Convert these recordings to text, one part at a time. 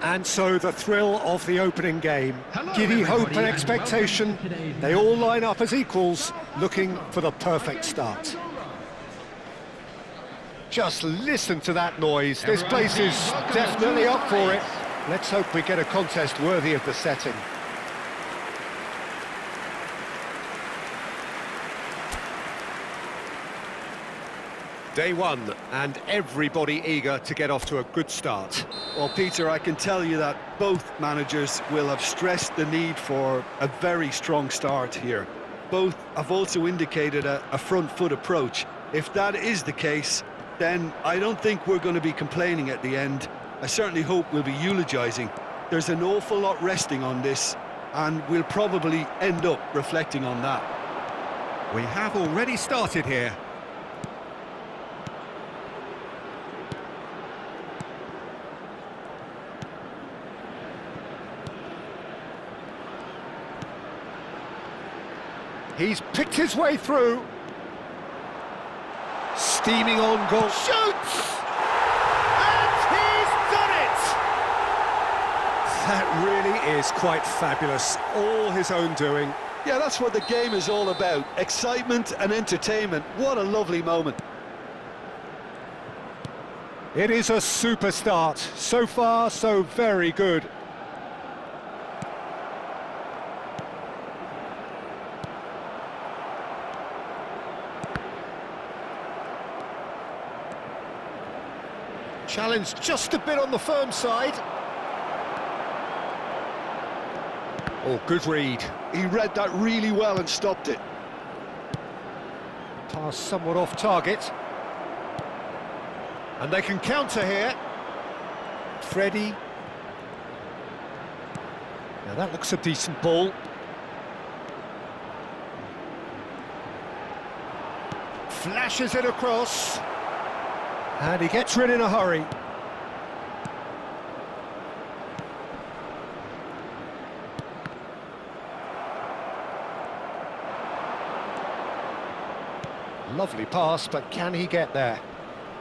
And so the thrill of the opening game. Hello, Giddy hope and everybody, expectation. They all line up as equals, looking for the perfect start. Just listen to that noise. This place is definitely up for it. Let's hope we get a contest worthy of the setting. Day one, and everybody eager to get off to a good start. Well, Peter, I can tell you that both managers will have stressed the need for a very strong start here. Both have also indicated a front-foot approach. If that is the case, then I don't think we're going to be complaining at the end. I certainly hope we'll be eulogising. There's an awful lot resting on this, and we'll probably end up reflecting on that. We have already started here. He's picked his way through. Steaming on goal. Shoots! And he's done it! That really is quite fabulous. All his own doing. Yeah, that's what the game is all about. Excitement and entertainment. What a lovely moment. It is a super start. So far, so very good. Challenge just a bit on the firm side. Oh, good read. He read that really well and stopped it. Pass somewhat off target. And they can counter here. Freddie. Now that looks a decent ball. Flashes it across. And he gets rid in a hurry. Lovely pass, but can he get there?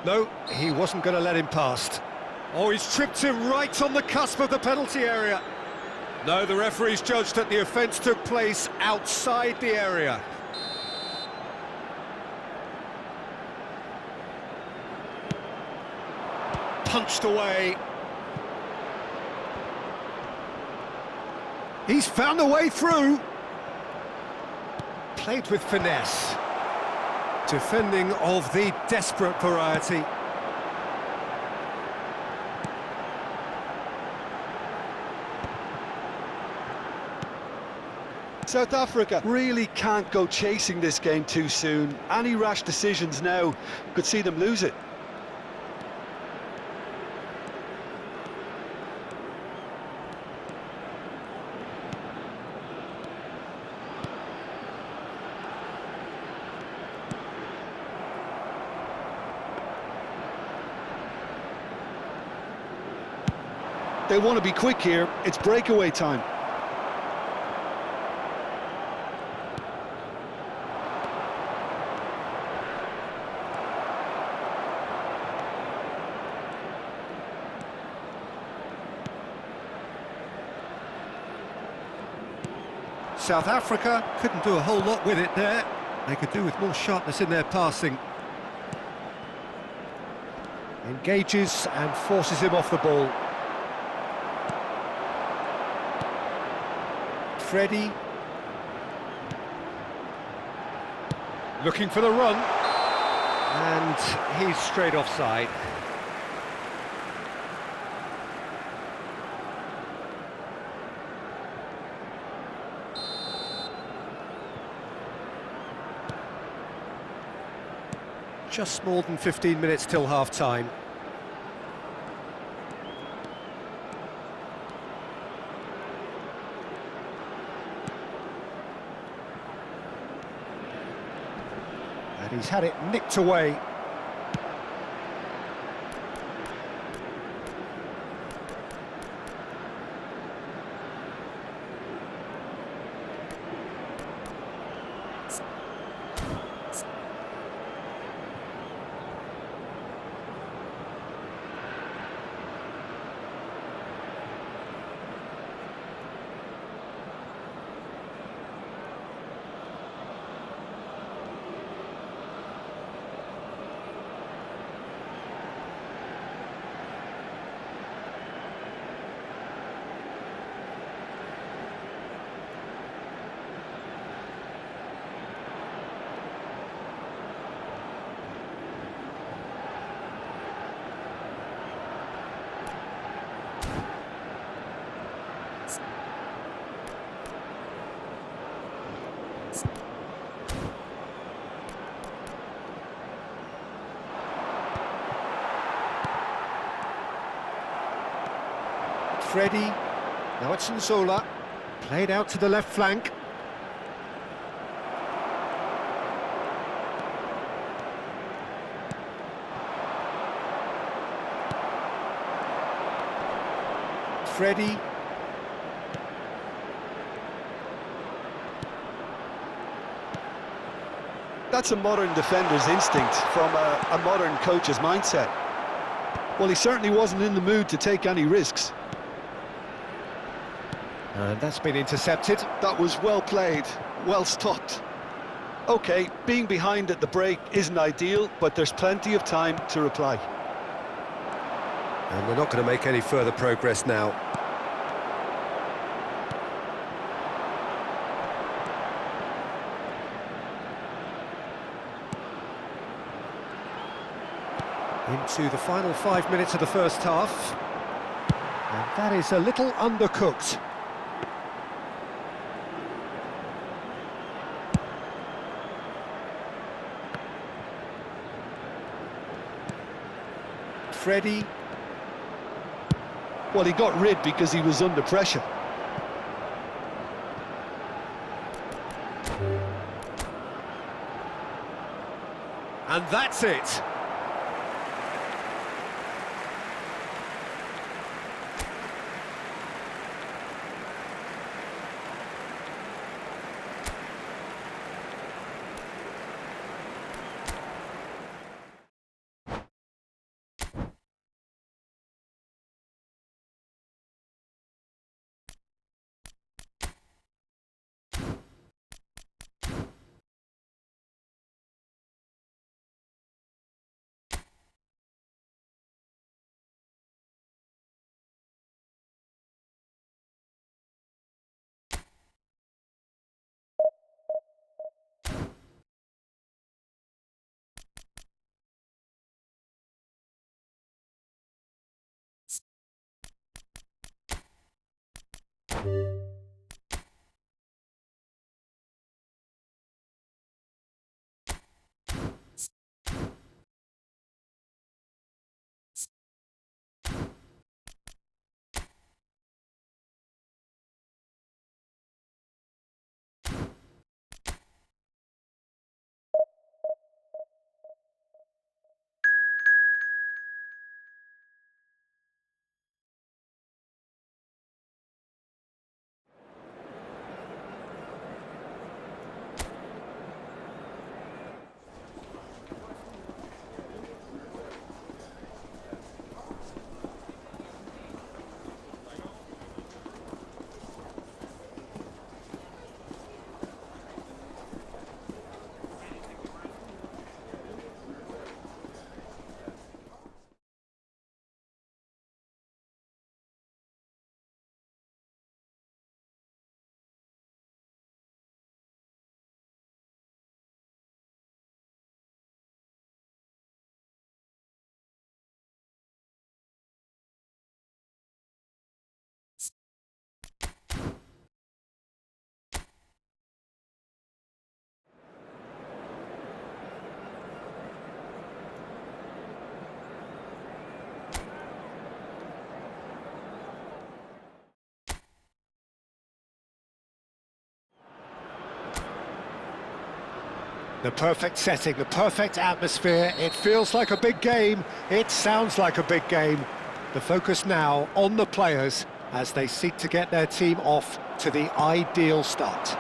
No, he wasn't going to let him past. Oh, he's tripped him right on the cusp of the penalty area. No, the referee's judged that the offence took place outside the area. Punched away. He's found a way through. Played with finesse. Defending of the desperate variety. South Africa really can't go chasing this game too soon. Any rash decisions now could see them lose it. They want to be quick here. It's breakaway time. South Africa couldn't do a whole lot with it there. They could do with more sharpness in their passing. Engages and forces him off the ball. Freddie. Looking for the run. And he's straight offside. Just more than 15 minutes till half-time. And he's had it nicked away. Freddie, now it's Nzola, played out to the left flank. Freddie. That's a modern defender's instinct from a modern coach's mindset. Well, he certainly wasn't in the mood to take any risks. And that's been intercepted. That was well played, well stopped. OK, being behind at the break isn't ideal, but there's plenty of time to reply. And they're not going to make any further progress now. Into the final 5 minutes of the first half. And that is a little undercooked. Freddie. Well, he got rid because he was under pressure. And that's it. The perfect setting, the perfect atmosphere. It feels like a big game. It sounds like a big game. The focus now on the players as they seek to get their team off to the ideal start.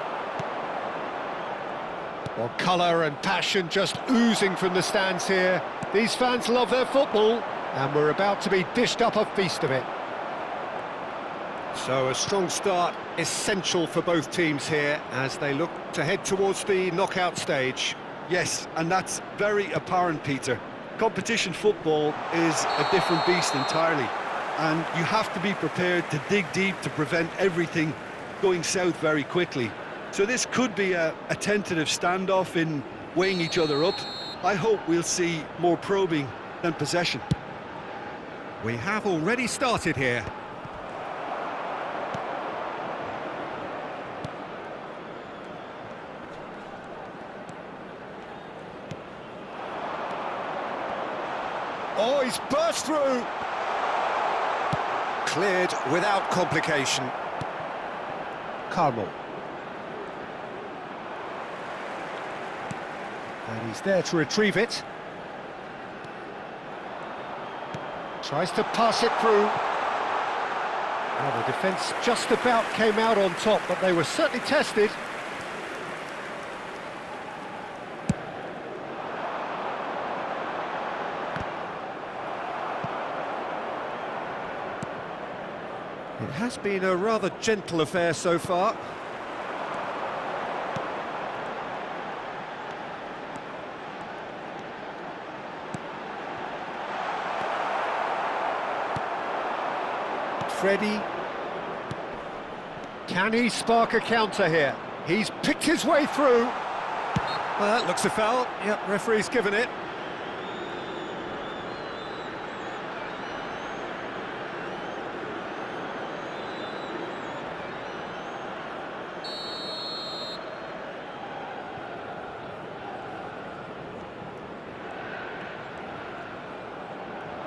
Well, colour and passion just oozing from the stands here. These fans love their football, and we're about to be dished up a feast of it. So a strong start, essential for both teams here as they look to head towards the knockout stage. Yes, and that's very apparent, Peter. Competition football is a different beast entirely, and you have to be prepared to dig deep to prevent everything going south very quickly. So this could be a tentative standoff in weighing each other up. I hope we'll see more probing than possession. We have already started here. Oh, he's burst through! Cleared without complication. Carmel. And he's there to retrieve it. Tries to pass it through. Well, the defence just about came out on top, but they were certainly tested. It has been a rather gentle affair so far. Freddie. Can he spark a counter here? He's picked his way through. Well, that looks a foul. Yep, referee's given it.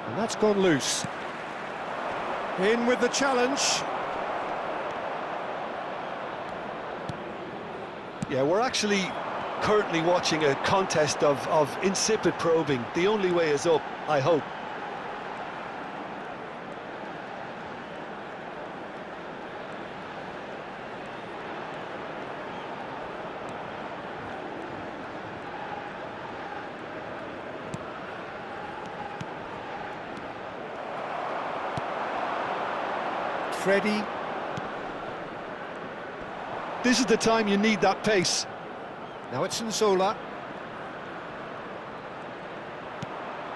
And that's gone loose. In with the challenge. Yeah, we're actually currently watching a contest of insipid probing. The only way is up, I hope. Freddie. This is the time you need that pace. Now it's Nzola.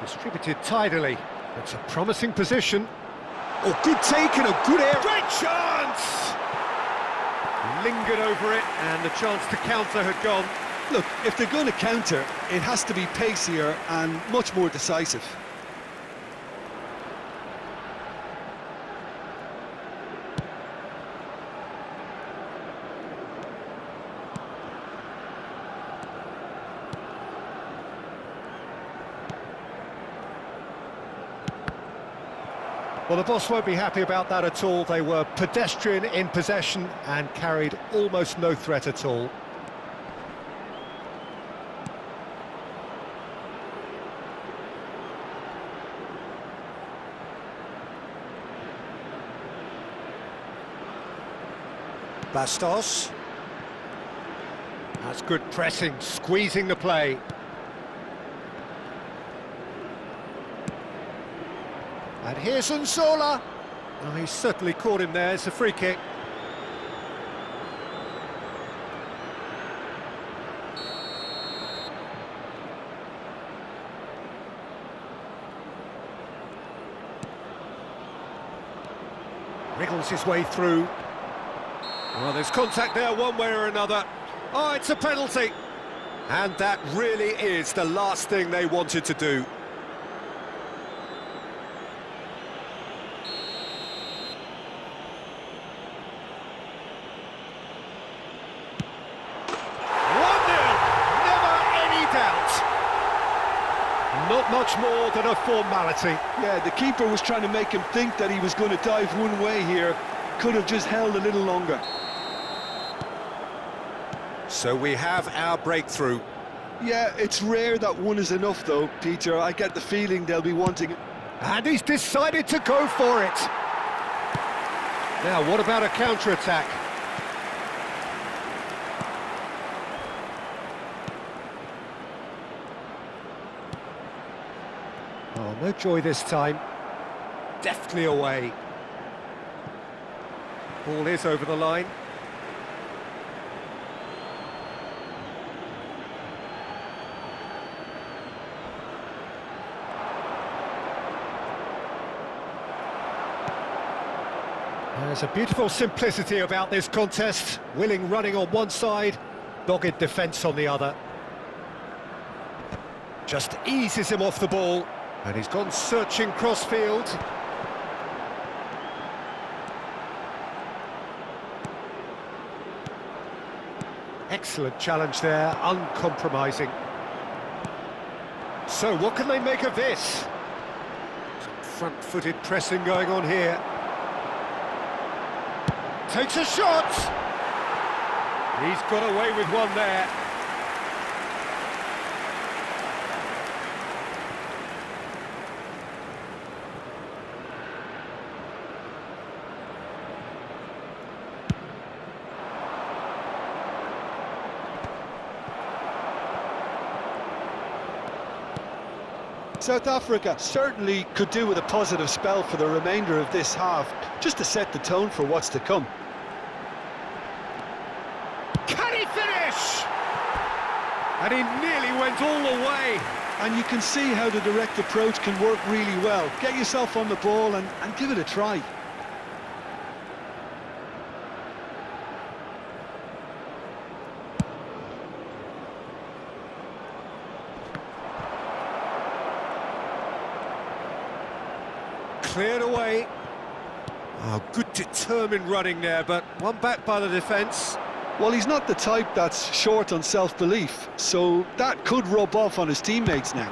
Distributed tidily. It's a promising position. Oh, good take and a good air. Great chance! Lingered over it, and the chance to counter had gone. Look, if they're going to counter, it has to be pacier and much more decisive. Well, the boss won't be happy about that at all. They were pedestrian in possession and carried almost no threat at all. Bastos. That's good pressing, squeezing the play. And here's Nzola. Oh, he's certainly caught him there. It's a free kick. Wriggles his way through. Well, there's contact there one way or another. Oh, it's a penalty. And that really is the last thing they wanted to do. Not much more than a formality. Yeah, the keeper was trying to make him think that he was going to dive one way here. Could have just held a little longer. So we have our breakthrough. Yeah, it's rare that one is enough though, Peter. I get the feeling they'll be wanting... And he's decided to go for it. Now, what about a counter-attack? Oh, no joy this time. Deftly away. Ball is over the line. There's a beautiful simplicity about this contest. Willing running on one side, dogged defence on the other. Just eases him off the ball, and he's gone searching cross-field. Excellent challenge there, uncompromising. So what can they make of this? Some front-footed pressing going on here. Takes a shot! He's got away with one there. South Africa certainly could do with a positive spell for the remainder of this half, just to set the tone for what's to come. Can he finish? And he nearly went all the way. And you can see how the direct approach can work really well. Get yourself on the ball and give it a try. Cleared away. Oh, good determined running there, but one back by the defence. Well, he's not the type that's short on self-belief, so that could rub off on his teammates now.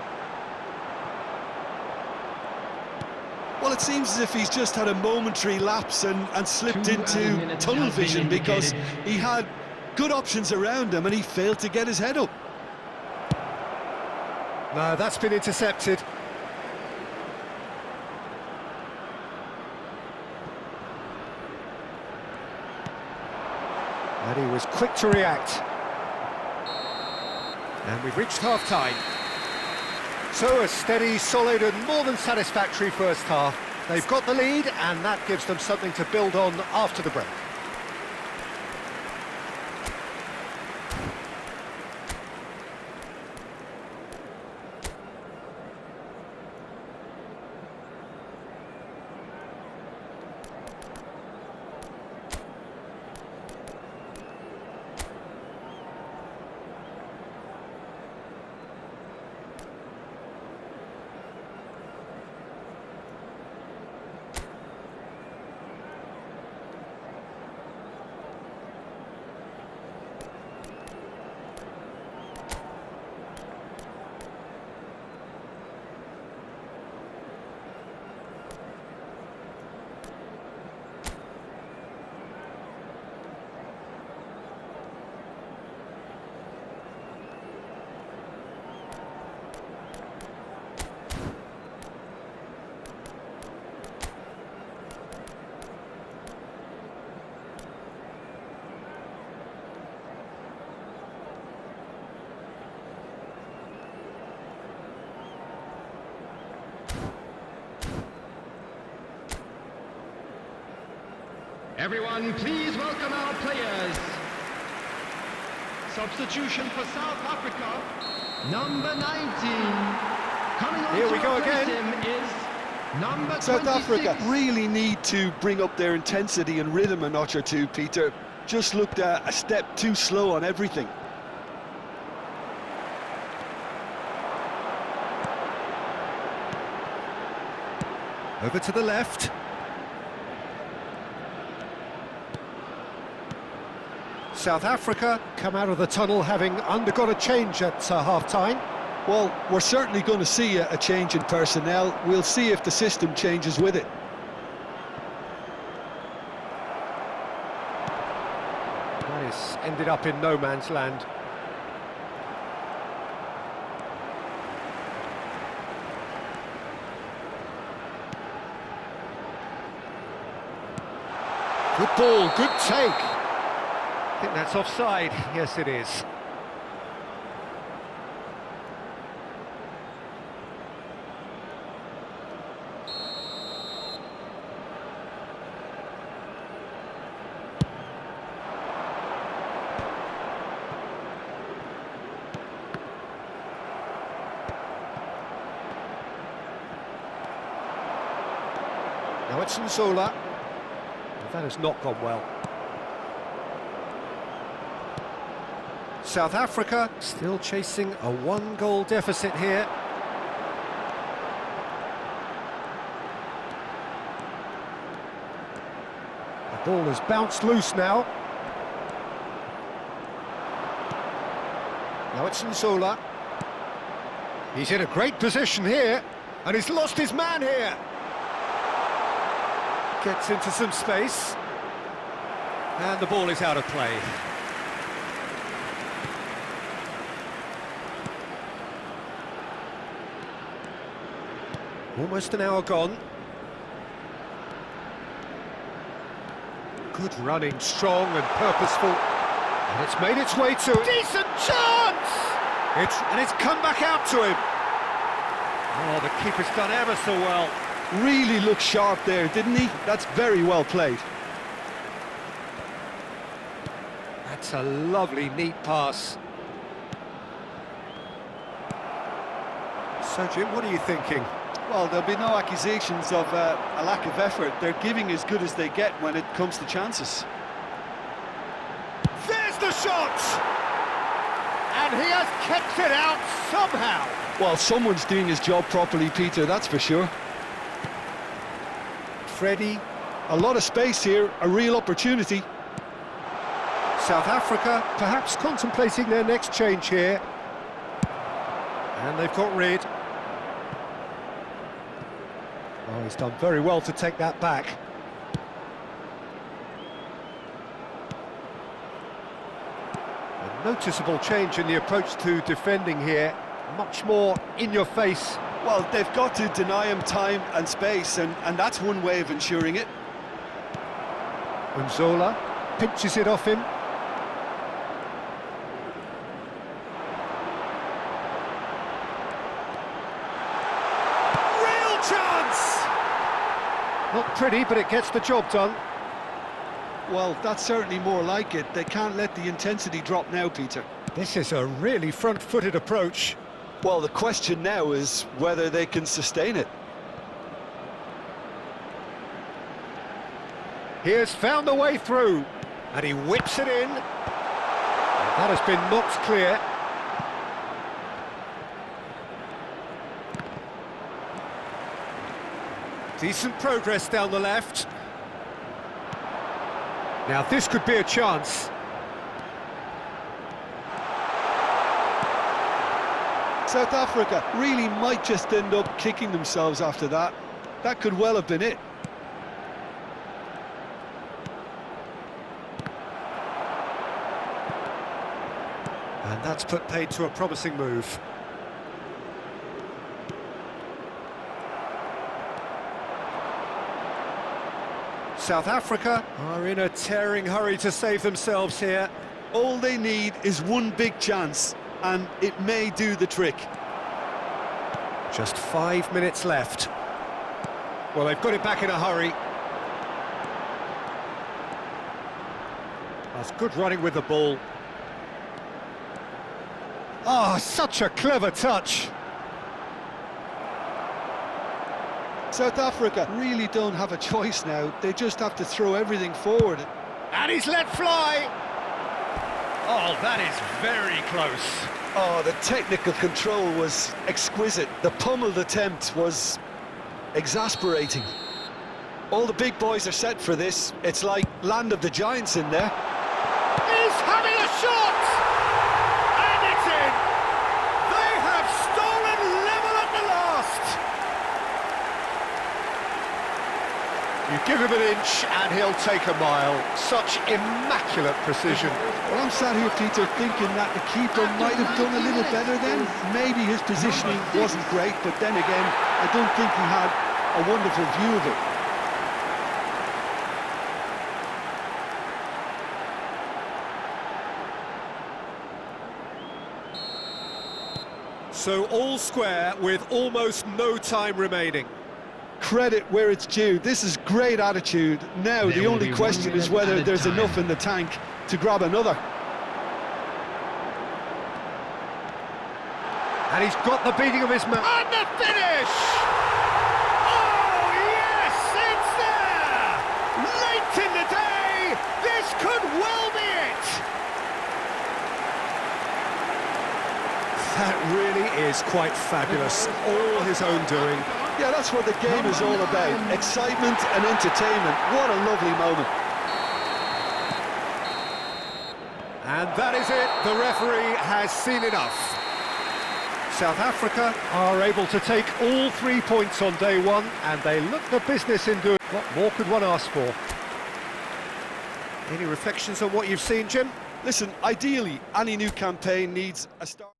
Well, it seems as if he's just had a momentary lapse and slipped into tunnel vision because he had good options around him and he failed to get his head up. No, that's been intercepted. And he was quick to react. And we've reached half-time. So a steady, solid and more than satisfactory first half. They've got the lead and that gives them something to build on after the break. Everyone, please welcome our players. Substitution for South Africa, number 19. Coming on Here we to go replace again. him is number South 26. Africa really need to bring up their intensity and rhythm a notch or two, Peter. Just looked a step too slow on everything. Over to the left. South Africa come out of the tunnel having undergone a change at half-time. Well, we're certainly going to see a change in personnel. We'll see if the system changes with it. That is ended up in no man's land. Good ball, good take. I think that's offside. Yes, it is. Now it's Nzola. That has not gone well. South Africa still chasing a one-goal deficit here. The ball has bounced loose now. Now it's Nzola. He's in a great position here, and he's lost his man here. Gets into some space, and the ball is out of play. Almost an hour gone. Good running, strong and purposeful. And it's made its way to... Decent chance! It's come back out to him. Oh, the keeper's done ever so well. Really looked sharp there, didn't he? That's very well played. That's a lovely, neat pass. So, Jim, what are you thinking? Well, there'll be no accusations of a lack of effort. They're giving as good as they get when it comes to chances. There's the shot! And he has kept it out somehow. Well, someone's doing his job properly, Peter, that's for sure. Freddie. A lot of space here, a real opportunity. South Africa perhaps contemplating their next change here. And they've got rid. Oh, he's done very well to take that back. A noticeable change in the approach to defending here. Much more in your face. Well, they've got to deny him time and space, and that's one way of ensuring it. Nzola pinches it off him. Real chance! Not pretty, but it gets the job done. Well, that's certainly more like it. They can't let the intensity drop now, Peter. This is a really front-footed approach. Well, the question now is whether they can sustain it. He has found the way through, and he whips it in. And that has been knocked clear. Decent progress down the left. Now this could be a chance. South Africa really might just end up kicking themselves after that. That could well have been it. And that's put paid to a promising move. South Africa are in a tearing hurry to save themselves here. All they need is one big chance, and it may do the trick. Just 5 minutes left. Well, they've got it back in a hurry. That's good running with the ball. Oh, such a clever touch. South Africa really don't have a choice now. They just have to throw everything forward. And he's let fly. Oh, that is very close. Oh, the technical control was exquisite. The pummeled attempt was exasperating. All the big boys are set for this. It's like Land of the Giants in there. He's having a shot! And it's in! They have stolen level at the last! You give him an inch and he'll take a mile. Such immaculate precision. Well, I'm sat here, Peter, thinking that the keeper might have done a little better then. Maybe his positioning wasn't great, but then again, I don't think he had a wonderful view of it. So all square with almost no time remaining. Credit where it's due. This is great attitude. Now There the will only be 1 question is minute whether added there's time. enough in the tank to grab another. And he's got the beating of his man. And the finish! Oh, yes, it's there! Late in the day, this could well be it! That really is quite fabulous. All his own doing. Yeah, that's what the game is all about. Excitement and entertainment. What a lovely moment. And that is it. The referee has seen enough. South Africa are able to take all 3 points on day one, and they look the business in doing. What more could one ask for? Any reflections on what you've seen, Jim? Listen, ideally, any new campaign needs a start.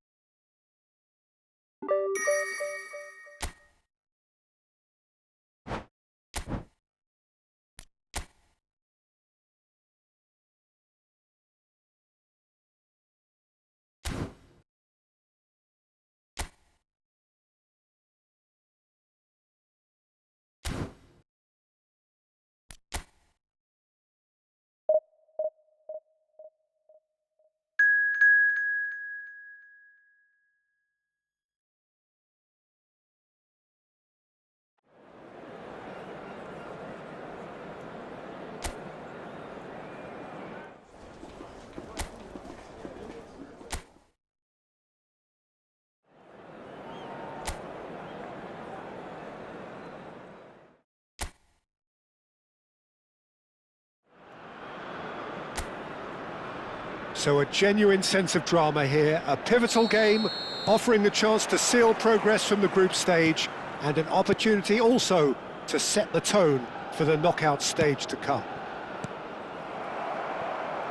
So a genuine sense of drama here, a pivotal game, offering the chance to seal progress from the group stage, and an opportunity also to set the tone for the knockout stage to come.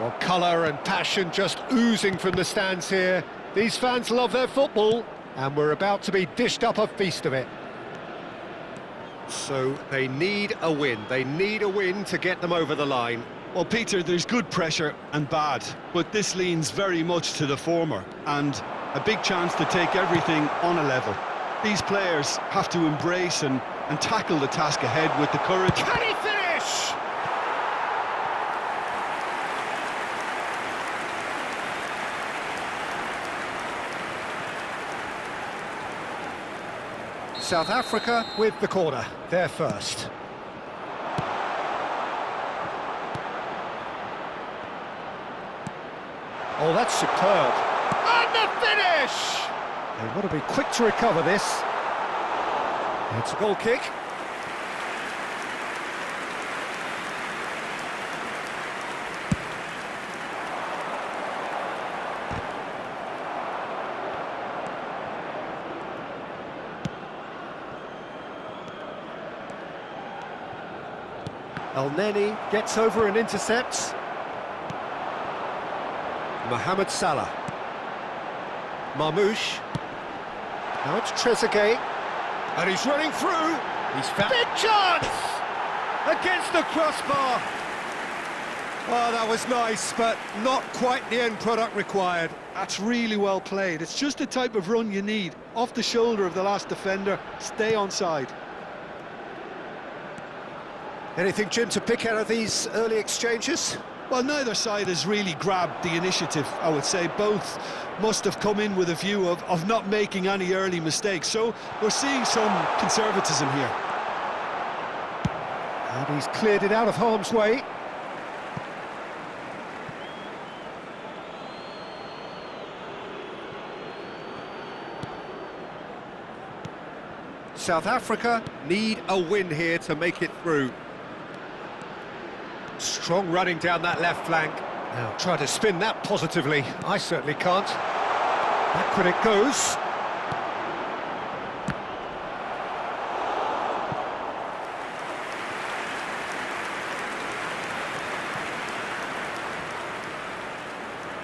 Well, colour and passion just oozing from the stands here. These fans love their football, and we're about to be dished up a feast of it. So they need a win. They need a win to get them over the line. Well, Peter, there's good pressure and bad, but this leans very much to the former, and a big chance to take everything on a level. These players have to embrace and tackle the task ahead with the courage. Can he finish? South Africa with the corner, they're first. Oh, that's superb. And the finish! They want to be quick to recover this. It's a goal kick. El Neni gets over and intercepts. Mohamed Salah. Marmoush. Now it's Trezeguet. And he's running through. He's found... Big chance! Against the crossbar. Oh, that was nice, but not quite the end product required. That's really well played. It's just the type of run you need. Off the shoulder of the last defender, stay onside. Anything, Jim, to pick out of these early exchanges? Well, neither side has really grabbed the initiative, I would say. Both must have come in with a view of not making any early mistakes. So we're seeing some conservatism here. And he's cleared it out of harm's way. South Africa need a win here to make it through. Strong running down that left flank. Now try to spin that positively. I certainly can't. Backward it goes.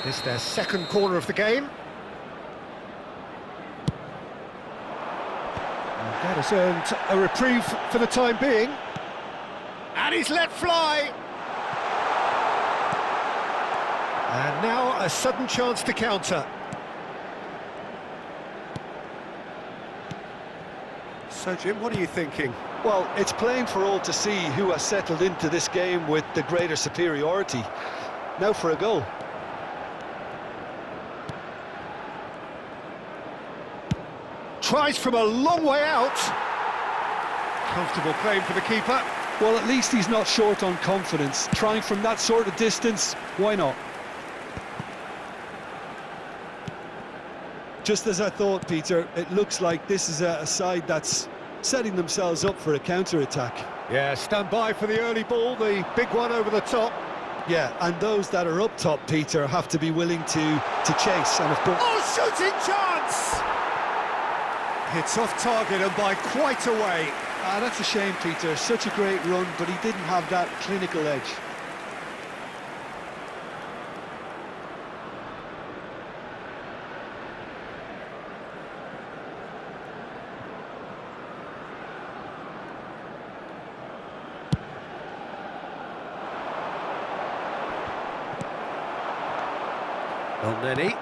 This is their second corner of the game. And that has earned a reprieve for the time being. And he's let fly. And now a sudden chance to counter. So, Jim, what are you thinking? Well, it's plain for all to see who has settled into this game with the greater superiority. Now for a goal. Tries from a long way out. Comfortable claim for the keeper. Well, at least he's not short on confidence. Trying from that sort of distance, why not? Just as I thought, Peter, it looks like this is a side that's setting themselves up for a counter-attack. Yeah, stand by for the early ball, the big one over the top. Yeah, and those that are up top, Peter, have to be willing to chase. And of course... Oh, shooting chance! It's off target and by quite a way. Ah, that's a shame, Peter. Such a great run, but he didn't have that clinical edge. Elneny.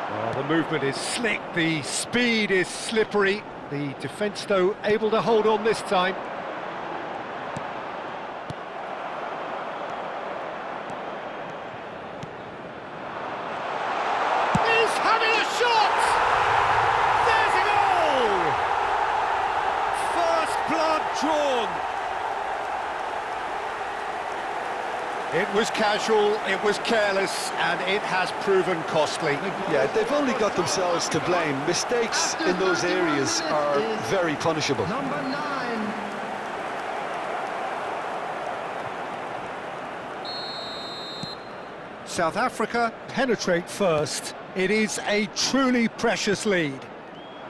Oh, the movement is slick, the speed is slippery. The defence, though, able to hold on this time. He's having a shot! There's a goal! First blood drawn. It was casual, it was careless, and it has proven costly. Yeah, they've only got themselves to blame. Mistakes in those areas are very punishable. Number 9. South Africa penetrate first. It is a truly precious lead.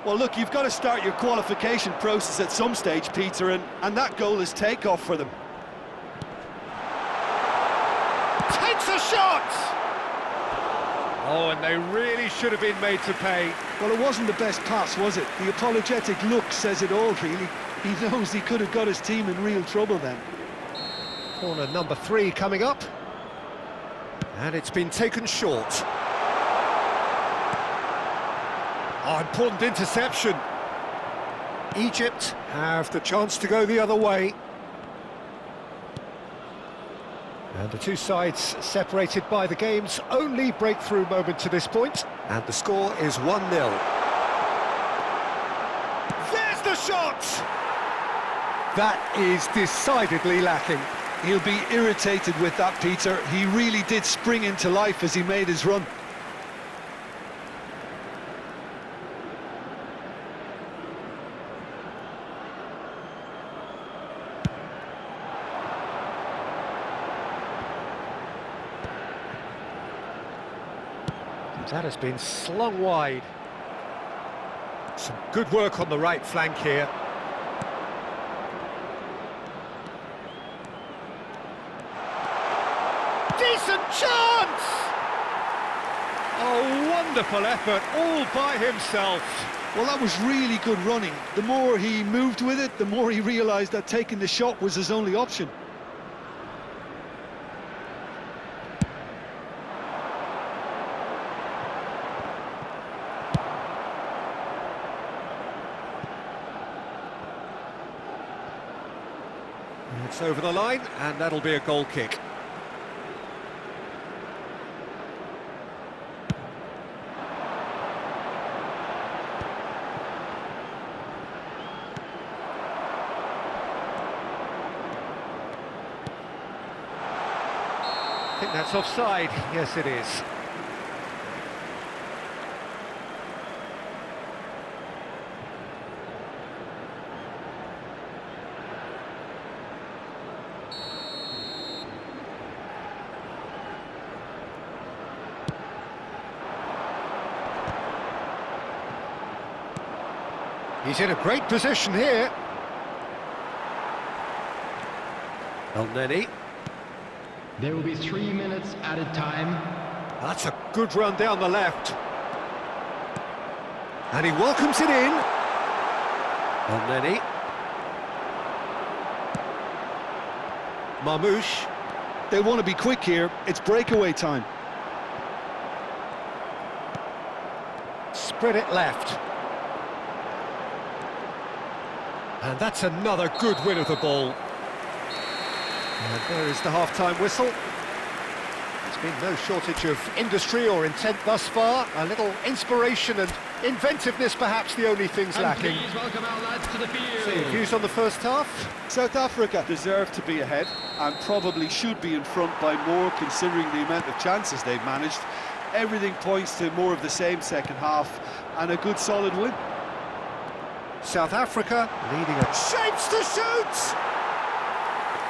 Well, look, you've got to start your qualification process at some stage, Peter, and that goal is takeoff for them. Takes a shot! Oh, and they really should have been made to pay. Well, it wasn't the best pass, was it? The apologetic look says it all, really. He knows he could have got his team in real trouble then. Corner number 3 coming up. And it's been taken short. Oh, important interception. Egypt have the chance to go the other way. And the two sides separated by the game's only breakthrough moment to this point. And the score is 1-0. There's the shot! That is decidedly lacking. He'll be irritated with that, Peter. He really did spring into life as he made his run. That has been slung wide. Some good work on the right flank here. Decent chance! Oh, wonderful effort, all by himself. Well, that was really good running. The more he moved with it, the more he realised that taking the shot was his only option. It's over the line, and that'll be a goal kick. I think that's offside. Yes, it is. He's in a great position here. Elneny. There will be 3 minutes added time. That's a good run down the left. And he welcomes it in. Elneny. Marmoush. They want to be quick here. It's breakaway time. Spread it left. And that's another good win of the ball. And there is the half-time whistle. There's been no shortage of industry or intent thus far. A little inspiration and inventiveness, perhaps the only things lacking. Please welcome our lads to the field. So your views on the first half? South Africa deserve to be ahead and probably should be in front by more, considering the amount of chances they've managed. Everything points to more of the same second half and a good solid win. South Africa leading a shapes to shoot!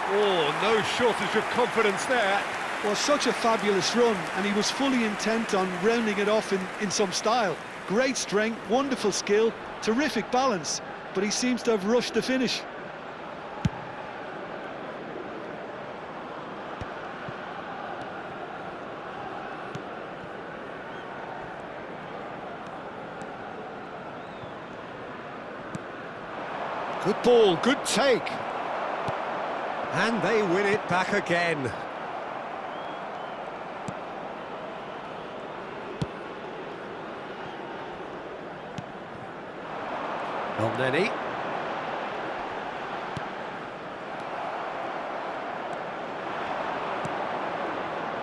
Oh, no shortage of confidence there. Well, such a fabulous run, and he was fully intent on rounding it off in some style. Great strength, wonderful skill, terrific balance, but he seems to have rushed the finish. Good ball, good take. And they win it back again. Elneny.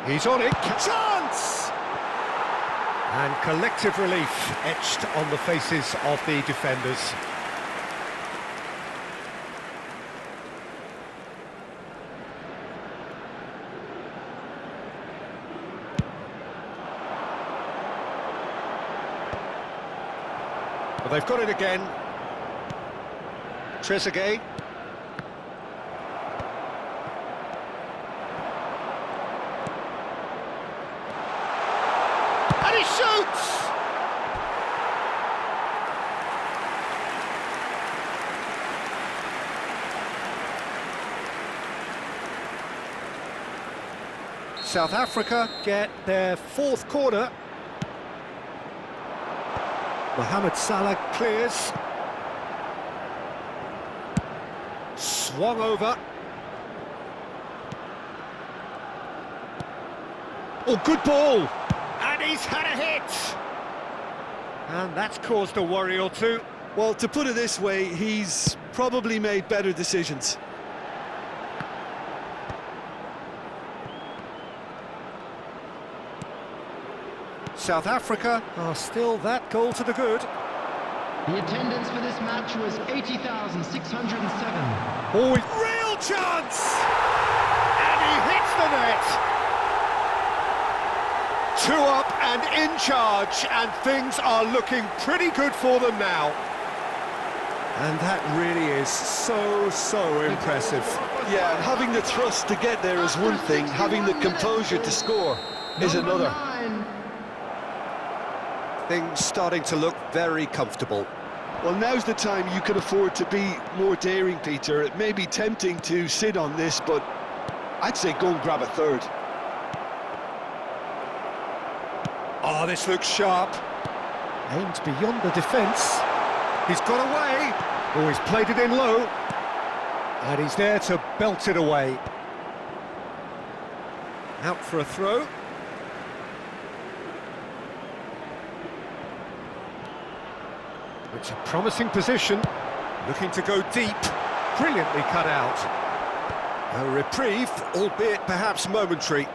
He's on it. Chance! And collective relief etched on the faces of the defenders. Well, they've got it again. Trezeguet. And he shoots! South Africa get their fourth corner. Mohamed Salah clears. Swung over. Oh, good ball! And he's had a hit! And that's caused a worry or two. Well, to put it this way, he's probably made better decisions. South Africa are still that goal to the good. The attendance for this match was 80,607. Oh, real chance! And he hits the net! 2 up and in charge, and things are looking pretty good for them now. And that really is so impressive. Yeah, and having the thrust to get there is one thing, having the composure to score is Number another. 9. Things starting to look very comfortable. Well, now's the time you can afford to be more daring, Peter. It may be tempting to sit on this, but I'd say go and grab a third. Oh, this looks sharp. Aimed beyond the defence. He's got away. Oh, he's played it in low. And he's there to belt it away. Out for a throw. It's a promising position. Looking to go deep. Brilliantly cut out. A reprieve, albeit perhaps momentary.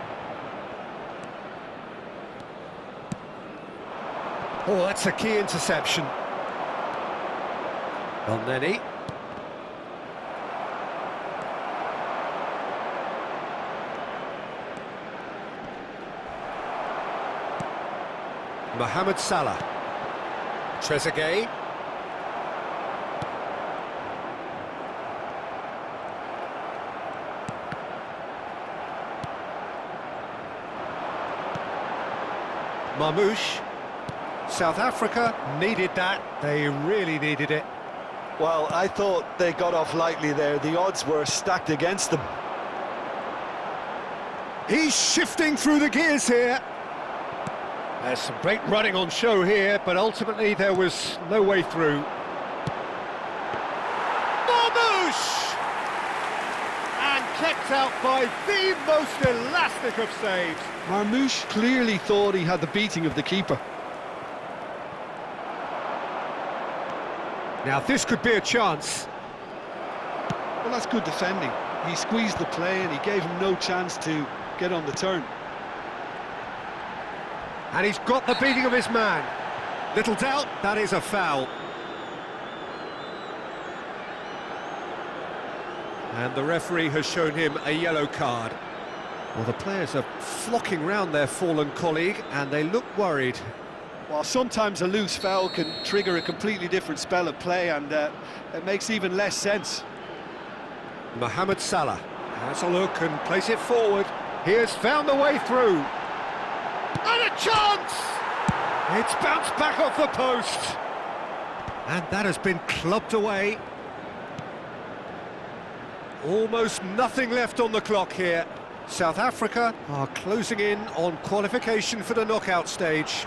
Oh, that's a key interception. Elneny. Mohamed Salah. Trezeguet. Marmoush. South Africa needed that. They really needed it. Well, I thought they got off lightly there. The odds were stacked against them. He's shifting through the gears here. There's some great running on show here, but ultimately there was no way through. Marmoush! And kept out by the most elastic of saves. Marmoush clearly thought he had the beating of the keeper. Now this could be a chance. Well, that's good defending. He squeezed the play and he gave him no chance to get on the turn. And he's got the beating of his man. Little doubt, that is a foul. And the referee has shown him a yellow card. Well, the players are flocking round their fallen colleague and they look worried. Well, sometimes a loose foul can trigger a completely different spell of play, and it makes even less sense. Mohamed Salah has a look and plays it forward. He has found the way through. And a chance! It's bounced back off the post. And that has been clubbed away. Almost nothing left on the clock here. South Africa are closing in on qualification for the knockout stage.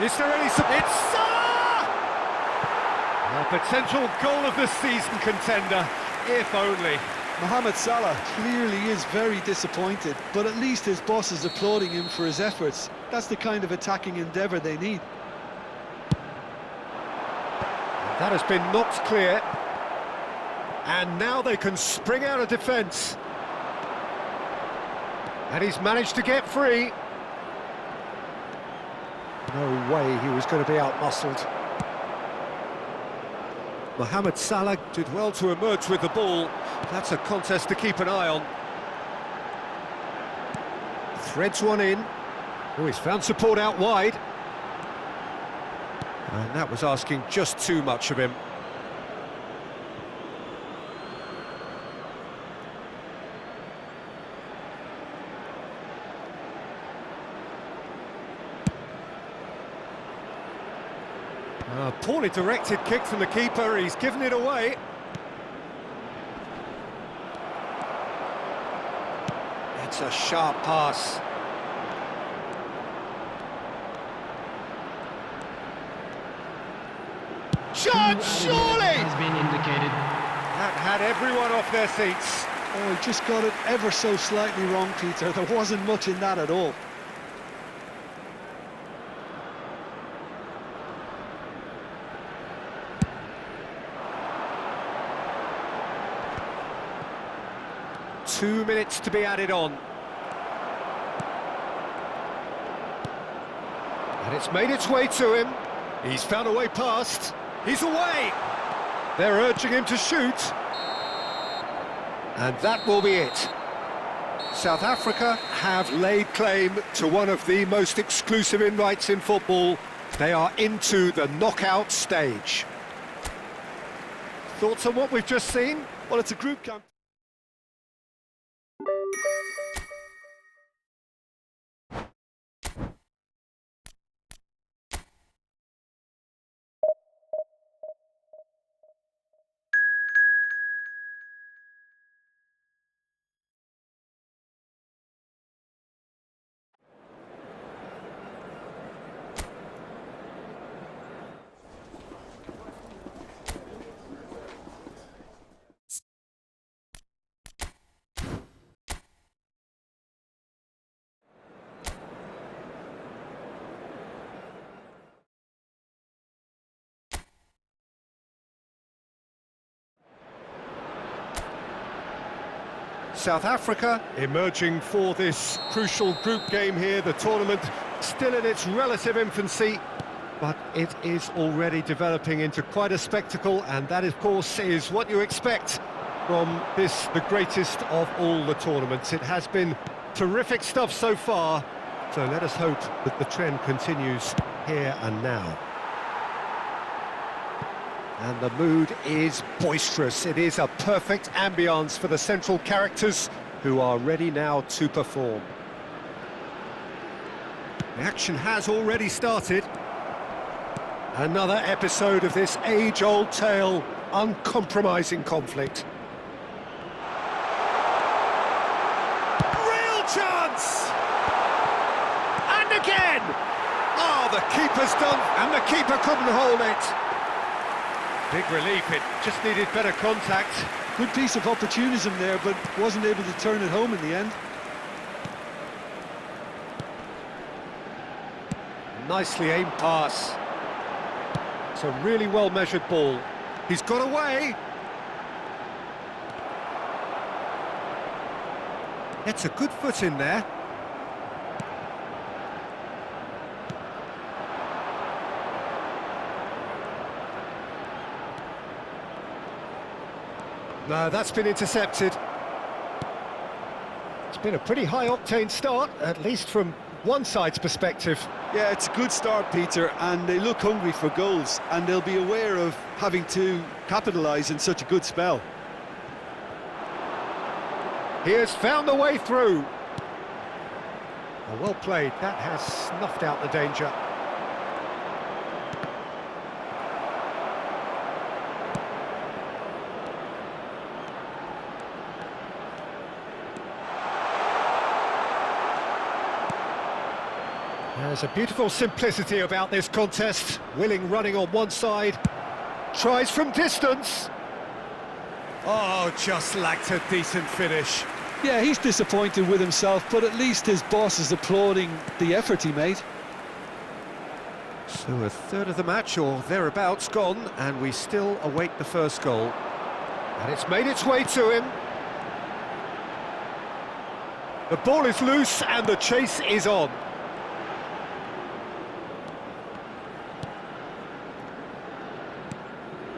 Is there any... It's Salah! A potential goal of the season contender, if only. Mohamed Salah clearly is very disappointed, but at least his boss is applauding him for his efforts. That's the kind of attacking endeavour they need. That has been knocked clear. And now they can spring out of defence. And he's managed to get free. No way he was going to be out-muscled. Mohamed Salah did well to emerge with the ball. That's a contest to keep an eye on. Threads one in. Oh, he's found support out wide. And that was asking just too much of him. A poorly directed kick from the keeper, he's given it away. It's a sharp pass. Chance, surely! Has been indicated. That had everyone off their seats. Oh, he just got it ever so slightly wrong, Peter. There wasn't much in that at all. Two minutes to be added on. And it's made its way to him. He's found a way past. He's away! They're urging him to shoot. And that will be it. South Africa have laid claim to one of the most exclusive invites in football. They are into the knockout stage. Thoughts on what we've just seen? Well, it's a group camp. South Africa emerging for this crucial group game here. The tournament still in its relative infancy, but it is already developing into quite a spectacle, and that, of course, is what you expect from this, the greatest of all the tournaments. It has been terrific stuff so far, so let us hope that the trend continues here and now. And the mood is boisterous. It is a perfect ambience for the central characters who are ready now to perform. The action has already started. Another episode of this age-old tale, uncompromising conflict. Real chance! And again! Oh, the keeper's done, and the keeper couldn't hold it. Big relief, it just needed better contact. Good piece of opportunism there, but wasn't able to turn it home in the end. Nicely aimed pass. It's a really well-measured ball. He's got away. Gets a good foot in there. No, that's been intercepted. It's been a pretty high-octane start, at least from one side's perspective. Yeah, it's a good start, Peter, and they look hungry for goals, and they'll be aware of having to capitalise in such a good spell. He has found a way through. Oh, well played. That has snuffed out the danger. There's a beautiful simplicity about this contest. Willing running on one side, tries from distance. Oh, just lacked a decent finish. Yeah, he's disappointed with himself, but at least his boss is applauding the effort he made. So a third of the match, or thereabouts, gone, and we still await the first goal. And it's made its way to him. The ball is loose and the chase is on.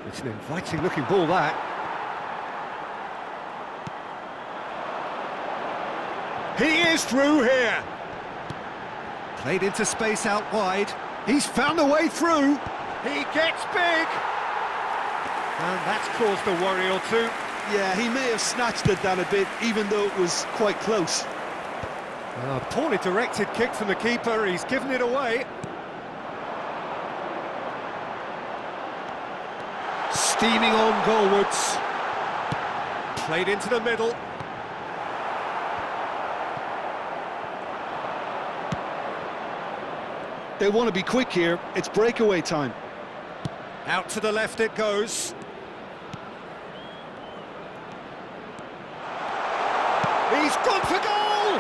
It's an inviting-looking ball, that. He is through here. Played into space out wide. He's found a way through. He gets big. And that's caused a worry or two. Yeah, he may have snatched at that a bit, even though it was quite close. A poorly directed kick from the keeper. He's given it away. Steaming on goalwards. Played into the middle. They want to be quick here. It's breakaway time. Out to the left it goes. He's gone for goal!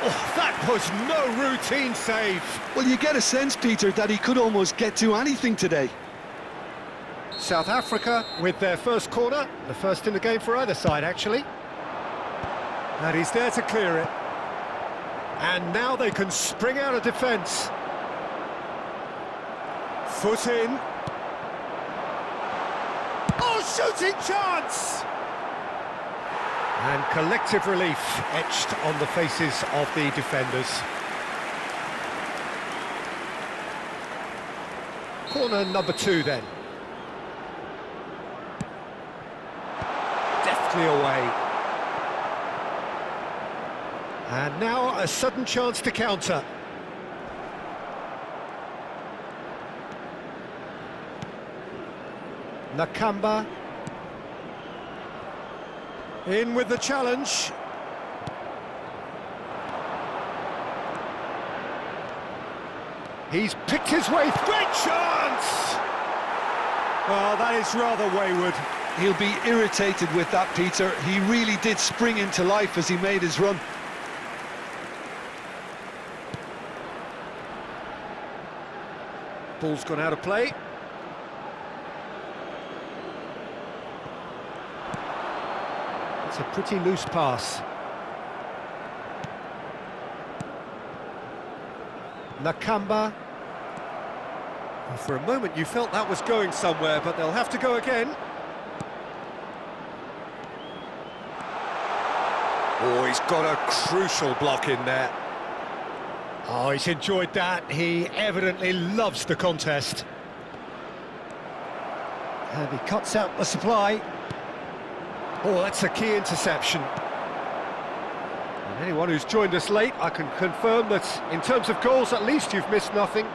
Oh, that was no routine save. Well, you get a sense, Peter, that he could almost get to anything today. South Africa with their first corner, the first in the game for either side, actually. And he's there to clear it. And now they can spring out of defence. Foot in. Oh, shooting chance! And collective relief etched on the faces of the defenders. Corner number 2 then. Deftly away. And now a sudden chance to counter. Nakamba. In with the challenge. He's picked his way through. Great chance! Well, that is rather wayward. He'll be irritated with that, Peter. He really did spring into life as he made his run. Ball's gone out of play. It's a pretty loose pass. Nakamba. Well, for a moment you felt that was going somewhere, but they'll have to go again. Oh, he's got a crucial block in there. Oh, he's enjoyed that. He evidently loves the contest. And he cuts out the supply. Oh, that's a key interception. And anyone who's joined us late, I can confirm that in terms of goals, at least you've missed nothing.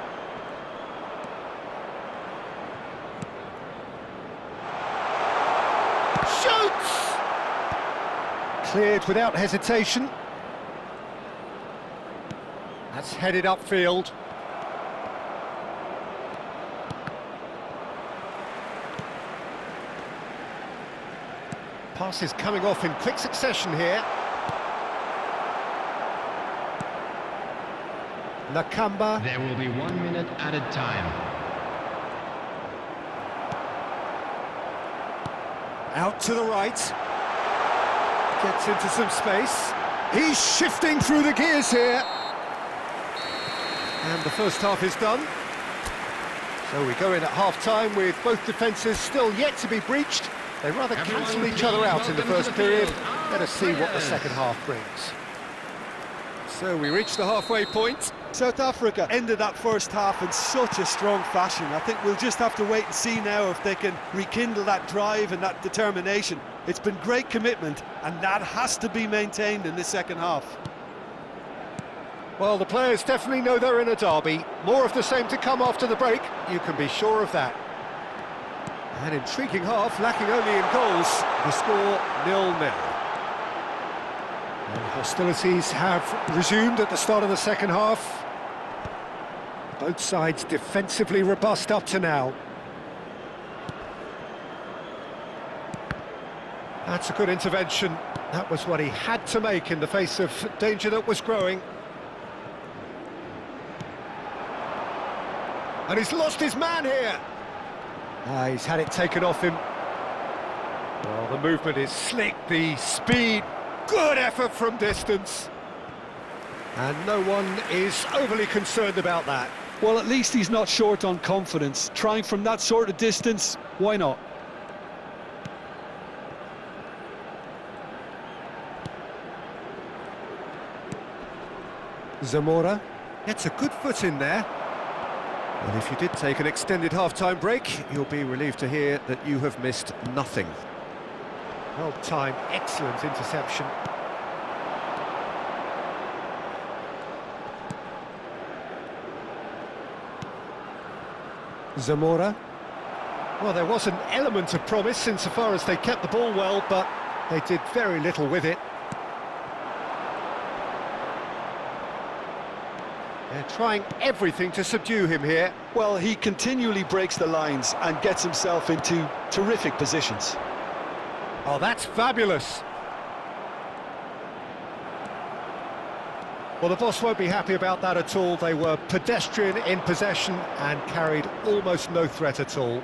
Shoots! Cleared without hesitation. That's headed upfield. Passes coming off in quick succession here. Nakamba. There will be 1 minute added time. Out to the right. Gets into some space. He's shifting through the gears here. And the first half is done. So we go in at half-time with both defences still yet to be breached. They rather cancel each other out in the first period. Let us see what the second half brings. So we reach the halfway point. South Africa ended that first half in such a strong fashion. I think we'll just have to wait and see now if they can rekindle that drive and that determination. It's been great commitment, and that has to be maintained in the second half. Well, the players definitely know they're in a derby. More of the same to come after the break, you can be sure of that. An intriguing half, lacking only in goals. The score 0-0. And hostilities have resumed at the start of the second half. Both sides defensively robust up to now. That's a good intervention. That was what he had to make in the face of danger that was growing. And he's lost his man here. He's had it taken off him. Well, the movement is slick, the speed, good effort from distance. And no one is overly concerned about that. Well, at least he's not short on confidence. Trying from that sort of distance, why not? Zamora gets a good foot in there. And if you did take an extended half-time break, you'll be relieved to hear that you have missed nothing. Well-timed, excellent interception. Zamora. Well, there was an element of promise insofar as they kept the ball well, but they did very little with it. They're trying everything to subdue him here. Well, he continually breaks the lines and gets himself into terrific positions. Oh, that's fabulous. Well, the boss won't be happy about that at all. They were pedestrian in possession and carried almost no threat at all.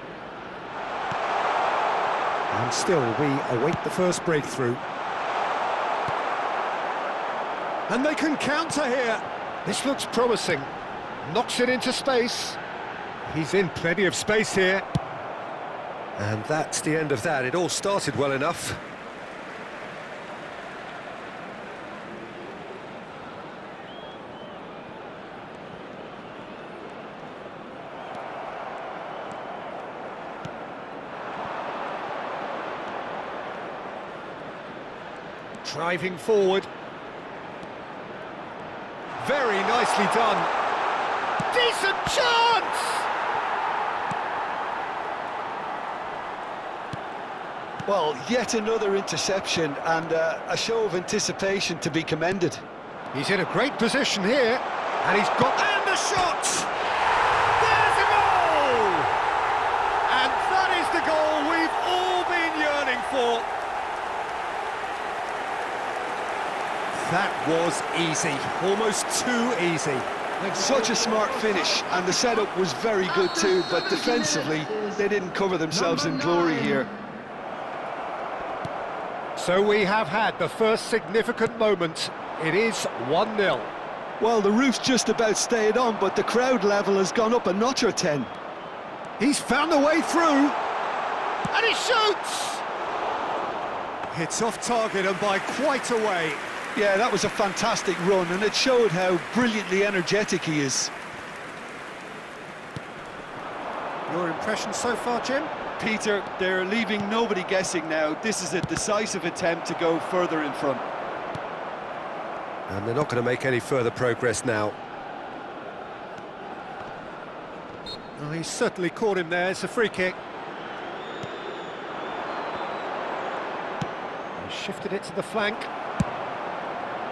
And still, we await the first breakthrough. And they can counter here. This looks promising. Knocks it into space. He's in plenty of space here. And that's the end of that. It all started well enough. Driving forward. Very nicely done. Decent chance! Well, yet another interception and a show of anticipation to be commended. He's in a great position here, and he's got... And the shot! There's a goal! And that is the goal we've all been yearning for. That was easy, almost too easy. Such a smart finish, and the setup was very good too, but defensively, they didn't cover themselves in glory here. So we have had the first significant moment. It is 1-0. Well, the roof's just about stayed on, but the crowd level has gone up a notch or 10. He's found a way through, and he shoots! It's off target and by quite a way. Yeah, that was a fantastic run, and it showed how brilliantly energetic he is. Your impression so far, Jim? Peter, they're leaving nobody guessing now. This is a decisive attempt to go further in front. And they're not going to make any further progress now. Oh, he's certainly caught him there. It's a free kick. He shifted it to the flank.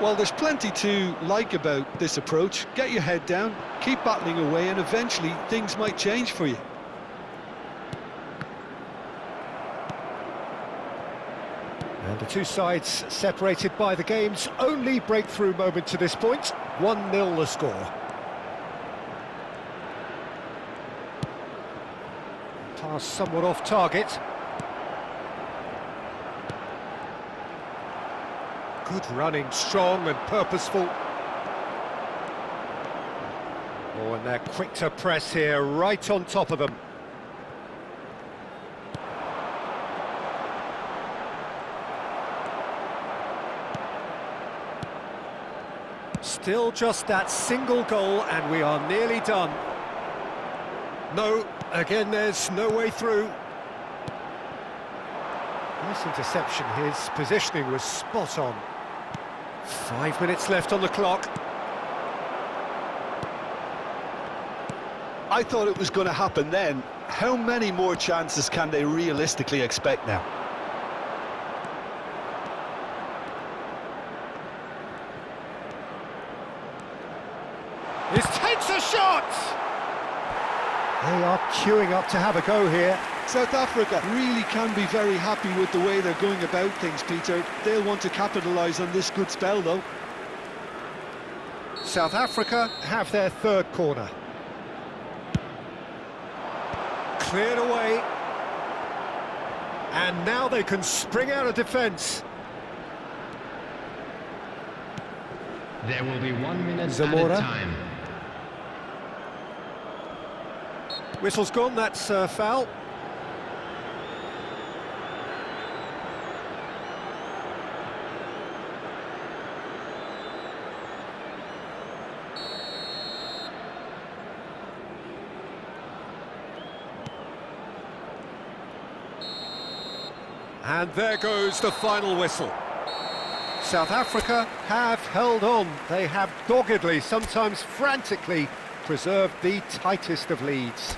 Well, there's plenty to like about this approach. Get your head down, keep battling away, and eventually things might change for you. The two sides separated by the game's only breakthrough moment to this point. 1-0 the score. Pass somewhat off target. Good running, strong and purposeful. Oh, and they're quick to press here, right on top of them. Still just that single goal and we are nearly done. No, again there's no way through. Nice interception, his positioning was spot on. 5 minutes left on the clock. I thought it was going to happen then. How many more chances can they realistically expect now? He takes a shot! They are queuing up to have a go here. South Africa really can be very happy with the way they're going about things, Peter. They'll want to capitalise on this good spell, though. South Africa have their third corner. Cleared away. And now they can spring out of defence. There will be 1 minute Zamora. added time. Whistle's gone, that's a foul. And there goes the final whistle. South Africa have held on. They have doggedly, sometimes frantically, preserved the tightest of leads.